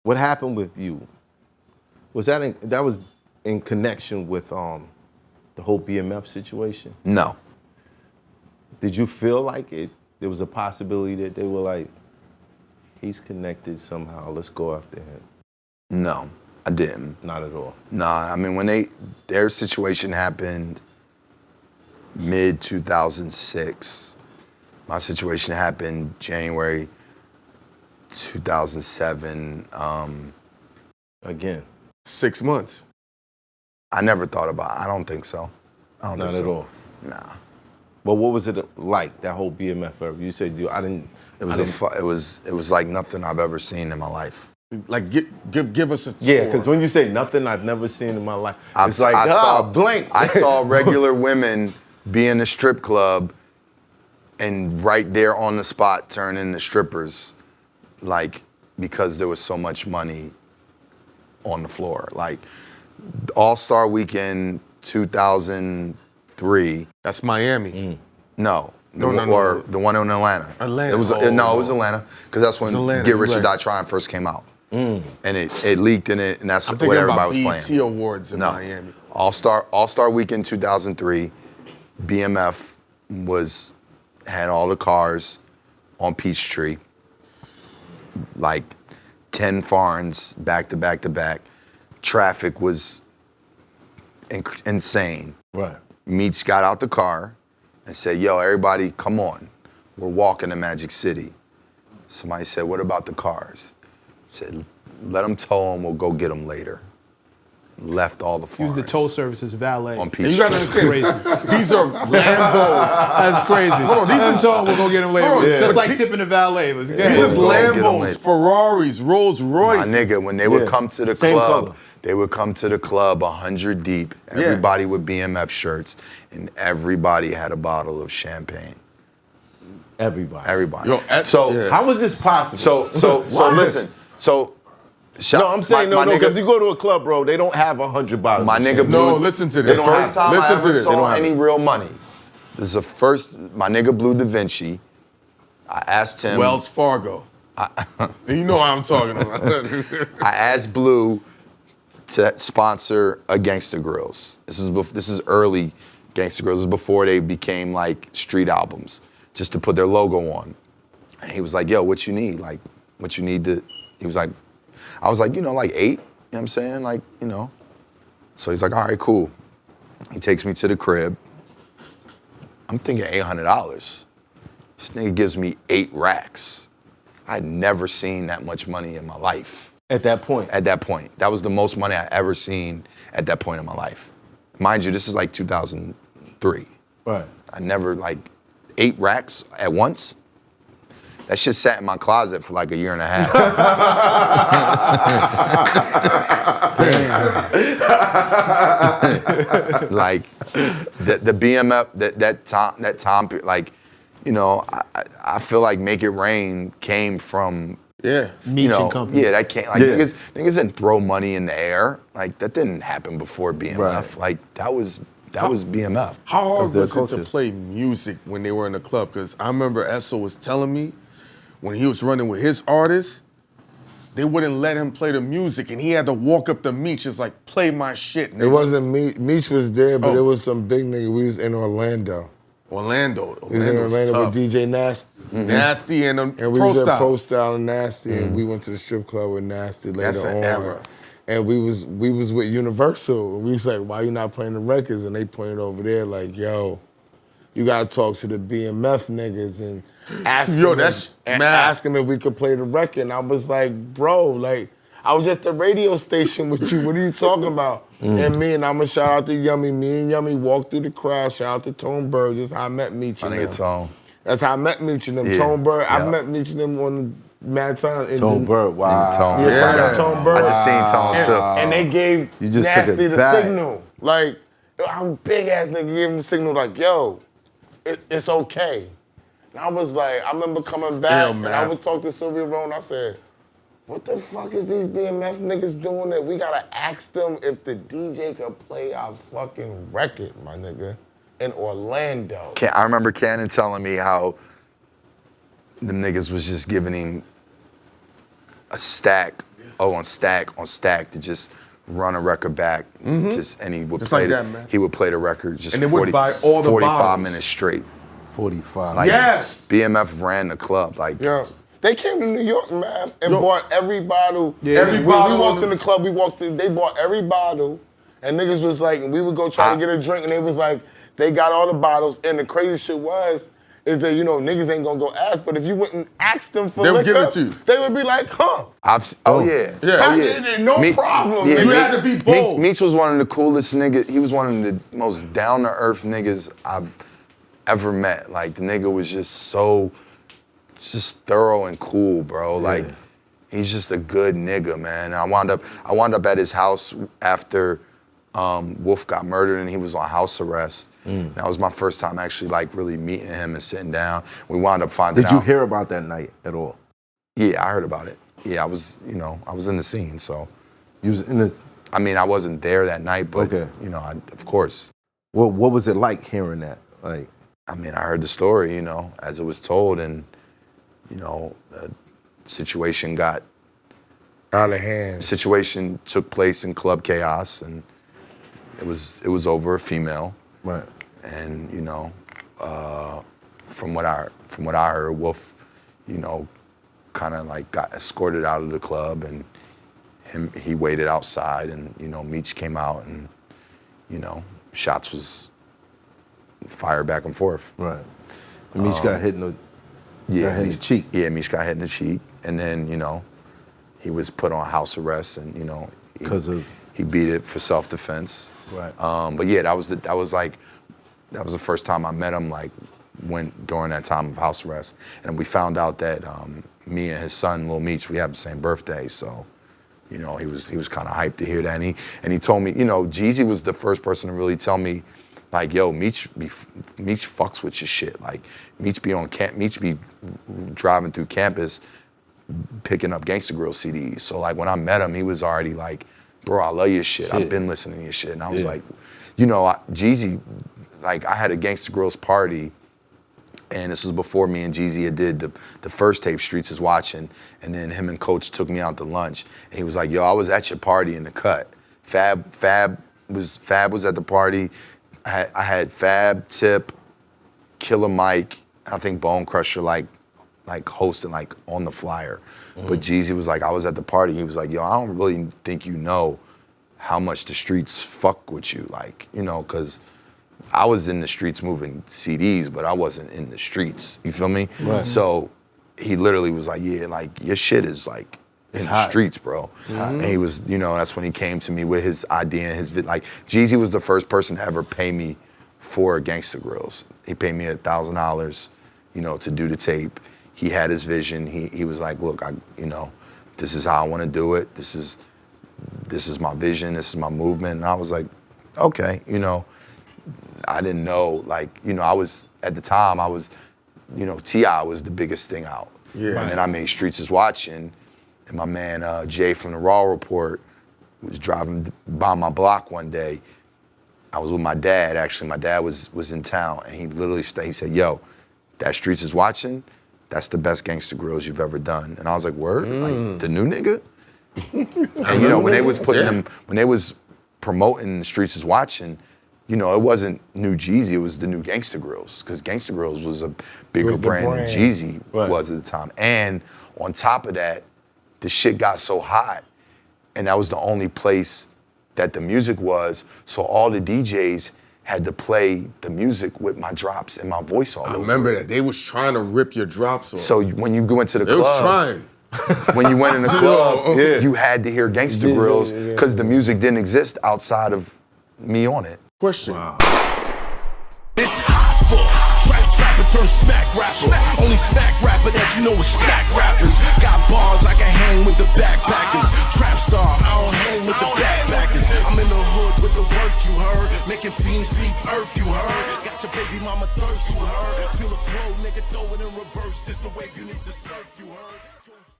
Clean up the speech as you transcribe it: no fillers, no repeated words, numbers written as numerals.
What happened with you? Was that was in connection with the whole BMF situation? No. Did you feel like there was a possibility that they were like, he's connected somehow, let's go after him? No, I didn't. Not at all? Nah, I mean, when their situation happened mid-2006, my situation happened January 2007. Again? 6 months. I never thought about it. I don't think so. I don't Not think at so. all? Nah. But what was it like, that whole BMF era? You said, I didn't... It was like nothing I've ever seen in my life. Like, give us a tour. Yeah, because when you say nothing I've never seen in my life, it's like, blank. I saw regular women be in a strip club and right there on the spot turn into strippers, like, because there was so much money on the floor. Like, All-Star Weekend 2003. That's Miami. No. No. The one in Atlanta. Atlanta. It was it was Atlanta, because that's when Atlanta, Get Rich or right. Die Trying first came out. And it leaked in it, and that's I'm what thinking everybody about was BET playing. Awards in Miami. All-Star Weekend 2003, BMF had all the cars on Peachtree, like 10 foreigns back to back to back. Traffic was insane. Right. Meech got out the car and said, yo, everybody, come on. We're walking to Magic City. Somebody said, what about the cars? Said, let them tow them, we'll go get them later. Left all the foreigners. Use the tow service as valet. On And Peachtree. you gotta understand, these are Lambos. That's crazy. Hold on, these That's tow, we'll go get him later. Hold on, Just but like tipping the valet. These is Go get 'em Lambos, later. Ferraris, Rolls Royce. My nigga, when they would come to the Same club, color. they would come to the club 100 deep, everybody with BMF shirts, and everybody had a bottle of champagne. Everybody. Everybody. Yo, How was this possible? So listen. No, I'm saying my because nigga, you go to a club, bro, they don't have 100 bottles. my of nigga champagne. Blue. No, listen to The this. first time I Listen to ever this. saw any real money, this is the first, my nigga Blue Da Vinci, I asked him. Wells Fargo. You know what I'm talking about. I asked Blue to sponsor a Gangsta Grillz. This is early Gangsta Grillz. This was before they became like street albums, just to put their logo on. And he was like, yo, what you need? Like, what you need to, he was like, I was like, like 8, you know what I'm saying? Like, So he's like, all right, cool. He takes me to the crib. I'm thinking $800. This nigga gives me 8 racks. I'd never seen that much money in my life. At that point? At that point. That was the most money I ever seen at that point in my life. Mind you, this is like 2003. Right. I never, 8 racks at once. That shit sat in my closet for like a year and a half. Like the BMF, that time, like, I feel like Make It Rain came from, Yeah. Meech and company. yeah, that can't, niggas didn't throw money in the air. Like, that didn't happen before BMF. Right. Like, that was BMF. How hard their was it to culture. play music when they were in the club? Because I remember ESSO was telling me when he was running with his artists, they wouldn't let him play the music, and he had to walk up to Meech. It's like, play my shit, nigga. It wasn't Meech. Meech was there, but Oh. it was some big nigga. We was in Orlando. Orlando. We was in Orlando's Orlando tough. with DJ Nasty. Nasty and And we Pro was at Style. Pro Style and Nasty, and we went to the strip club with Nasty later That's an on. era. And we was with Universal. We was like, why you not playing the records? And they pointed over there like, yo, you gotta talk to the BMF niggas and ask Yo, them, that's and mad. ask them if we could play the record. And I was like, bro, like, I was at the radio station with you. What are you talking about? And I'ma shout out to Yummy. Me and Yummy walked through the crowd. Shout out to Tone Bird. That's how I met Meech I and think them. it's on. That's how I met Meech and them. Yeah. Tone Bird. I Yeah. met Meech and them on Mad Times. And Tone then- Bird, wow. Tone. Yeah, shout out Yeah. Tone Bird. I just seen Tone and, too. and they gave You just took Nasty it the back. signal. Like, I'm a big ass nigga gave him the signal like, yo, it's okay. And I was like, I remember coming back and I was talking to Sylvia Rowan. I said, what the fuck is these BMF niggas doing that we gotta ask them if the DJ could play our fucking record, my nigga, in Orlando. I remember Cannon telling me how them niggas was just giving him a stack on Stack to just run a record back, and he would Just play like that, man. He would play the record just And they would buy all the 45 bottles. minutes straight. 45. Like, Yes. BMF ran the club. Like, Yeah. They came to New York, man, and bought every bottle. Yeah. Every we bottle walked on in the club, they bought every bottle, and niggas was like, and we would go try to get a drink, and they was like, they got all the bottles, and the crazy shit is that, niggas ain't gonna go ask, but if you went and asked them for They would liquor, give it to you. they would be like, huh. oh yeah. Yeah. Oh, yeah. No problem. Yeah, You had to be bold. Meech was one of the coolest niggas. He was one of the most down-to-earth niggas I've ever met. Like, the nigga was just thorough and cool, bro. Like, he's just a good nigga, man. And I wound up at his house after Wolf got murdered and he was on house arrest. That was my first time actually like really meeting him and sitting down. We wound up finding out. Did you hear about that night at all? Yeah, I heard about it. Yeah, I was in the scene, so. You was in this. I mean, I wasn't there that night, but Okay. of course. What was it like hearing that? Like, I mean, I heard the story, as it was told, and the situation got Out of hand. situation took place in Club Chaos, and it was over a female. right. And from what I heard, Wolf, kind of like got escorted out of the club, and he waited outside, and Meech came out, and shots was fired back and forth. Right. And Meech got hit in the hit in the cheek. Yeah, Meech got hit in the cheek, and then he was put on house arrest, and he beat it for self-defense. Right. But yeah, that was the first time I met him. Like, went during that time of house arrest, and we found out that me and his son, Lil Meech, we have the same birthday, so. He was kind of hyped to hear that, and he told me, Jeezy was the first person to really tell me, like, yo, Meech fucks with your shit. Like, Meech be driving through campus, picking up Gangsta Grillz CDs. So like when I met him, he was already like, bro, I love your shit. I've been listening to your shit, and I was like, Jeezy, like I had a Gangsta Grillz party. And this was before me and Jeezy had did the first tape, Streets Is Watching, and then him and Coach took me out to lunch. And he was like, yo, I was at your party in the cut. Fab was at the party. I had Fab, Tip, Killer Mike, I think Bone Crusher like hosting like on the flyer. But Jeezy was like, I was at the party. He was like, yo, I don't really think you know how much the streets fuck with you, like, because I was in the streets moving CDs, but I wasn't in the streets. You feel me? Right. So he literally was like, yeah, like your shit is like in the streets, bro. And he was, that's when he came to me with his idea and his like Jeezy was the first person to ever pay me for Gangsta Grillz. He paid me $1,000, to do the tape. He had his vision. He was like, look, this is how I want to do it. This is my vision. This is my movement. And I was like, okay, I didn't know, like, I was, at the time, T.I. was the biggest thing out. Yeah. And then I made Streets Is Watching, and my man Jay from the Raw Report was driving by my block one day. I was with my dad, actually. My dad was in town, and he literally he said, yo, that Streets Is Watching, that's the best Gangsta Grillz you've ever done. And I was like, word? Like, the new nigga? And, when they was when they was promoting Streets Is Watching, it wasn't new Jeezy, it was the new Gangsta Grillz, because Gangsta Grillz was a bigger brand than Jeezy was at the time. And on top of that, the shit got so hot, and that was the only place that the music was, so all the DJs had to play the music with my drops and my voice all over. I remember that. They was trying to rip your drops off. So when you go into the club, they was trying. When you went in the club, you had to hear Gangsta Grillz, because the music didn't exist outside of me on it. Question. Wow. It's hot for trapper turn smack rapper. Only smack rapper that you know is smack rappers. Got bars I can hang with the backpackers. Trap star, I don't hang with the backpackers. I'm in the hood with the work, you heard. Making fiends leave earth, you heard. Got your baby mama thirst, you heard. Feel the flow, nigga, throw it in reverse. This the wave you need to surf, you heard.